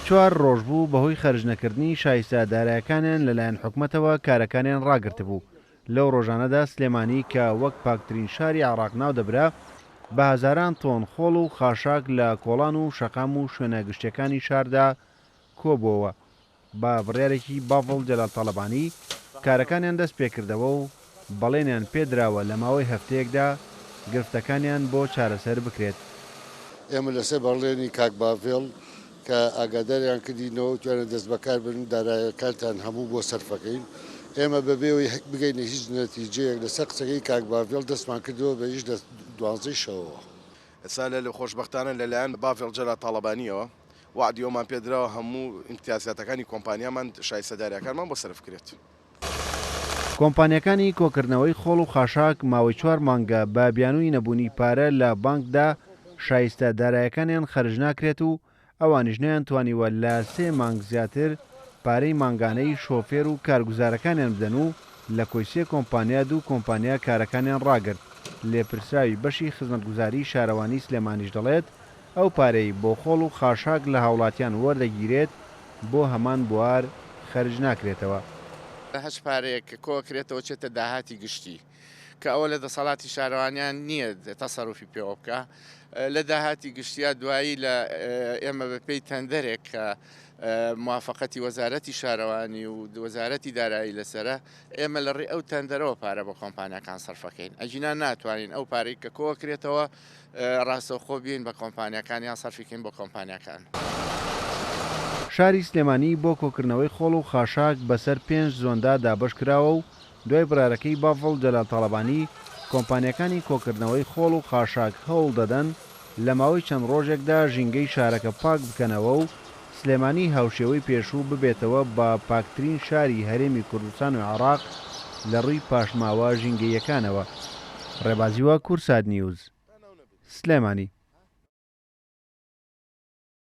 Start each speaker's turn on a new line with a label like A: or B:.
A: 4 ڕۆژ بوو بەهۆی خەرجنەکردنی شایستەدارایەکانیان لەلایەن حکوومەتەوە کارەکانیان ڕاگرتبوو. لەو ڕۆژانەدا سلێمانی کە وەک پاکترین شاری عێراق ناو دەبرا بە هەزاران تۆن خۆڵ و خاشاک لە کۆڵان و شەقام و شوێنە گشتەکانی شاردا کۆبووەوە. بە بڕیارێکی باڤڵ جەلال تەڵەبانی کارەکانیان دەست پێکردەوە و بەڵێنیان پێدراوە لە ماوەی هەفتەیەکدا گرفتەکانیان بۆ چارەسەر بکرێت.
B: ئێمە لەسەر بەڵێنی کاک باڤێڵ کە ئاگاداریان کردینەوە توانە دەست بەکار بن دارایەکانتان هەموو بۆ سەرفەکەین. ئێمە بەبێەوەی بگەینە هیچ نەتیجەیەک لەسەر قسەکەی کاک باڤێڵ دەستمان کردەوە بە هیچ 12 شەوەوە.
C: ئێستا لە خۆشبەختانە لەلایەن باڤێڵ جەلال تەڵەبانیەوە وعدیۆمان پێدراوە هەموو ئیمتیازاتەکانی کۆمپانیامان شایستەداریەکانمان بۆ سەرف کرێت.
A: کۆمپانیەکانی کۆکردنەوەی خۆڵ و خاشاک ماوەی 4 مانگە بە بیانووی نەبوونی پارە لە بانکدا شایستەدارایەکانیان خەرج ناکرێت و ئەوانیش نەیان توانیوە لە 3 مانگ زیاتر پارەی مانگانەی شۆفێر و کارگوزارەکانیان بدەن و لە کۆیسێ کۆمپانیا دوو کۆمپانیا کارەکانیان ڕاگرت. لێپرسراوی بەشی خزمەتگوزاری شارەوانی سلێمانیش دەڵێت ئەو پارەی بۆ خۆڵ و خاشاک لە هاوڵاتیان وەردەگیرێت بۆ هەمان بوار خەرج ناکرێتەوە.
D: هەش پارەیەک کە کۆکرێتەوە چێتە داهاتی گشتی کە ئەوە لە دەسەڵاتی شارەوانیان نییە تەسەڕوفی پێوە بکە لە داهاتی گشتیا دوایی لە ئێمە بەپێی تەندەرێک کە موافقەتی وەزارەتی شارەوانی و وەزارەتی دارایی لەسرە ئێمە لە ڕێ ئەو تەندەرەوە پارە بۆ کۆمپانیەکان سەرفەکەین. ئەجینا ناتوانین ئەو پارەی کە کۆکرێتەوە ڕاستەوخۆ بین بە کۆمپانیەکانیان سەرفیکەین بۆ کۆمپانیەکان.
A: شاری سلێمانی بۆ کۆکردنەوەی خۆڵ و خاشاک بەسەر 5 زۆندا دابەش کراوە و دوای بڕارەکەی باڤڵ جەلال تەڵەبانی کۆمپانیەکانی کۆکردنەوەی خۆڵ و خاشاک هەوڵ دەدەن لە ماوەی چەند ڕۆژێکدا ژینگەی شارەکە پاک بکەنەوە و سلێمانی هاوشێوەی پێشوو ببێتەوە بە پاکترین شاری هەرێمی کوردستان و عێراق لە ڕووی پاشماوە ژینگەیەکانەوە. ڕێبازیوە کورسات نیوز، سلێمانی.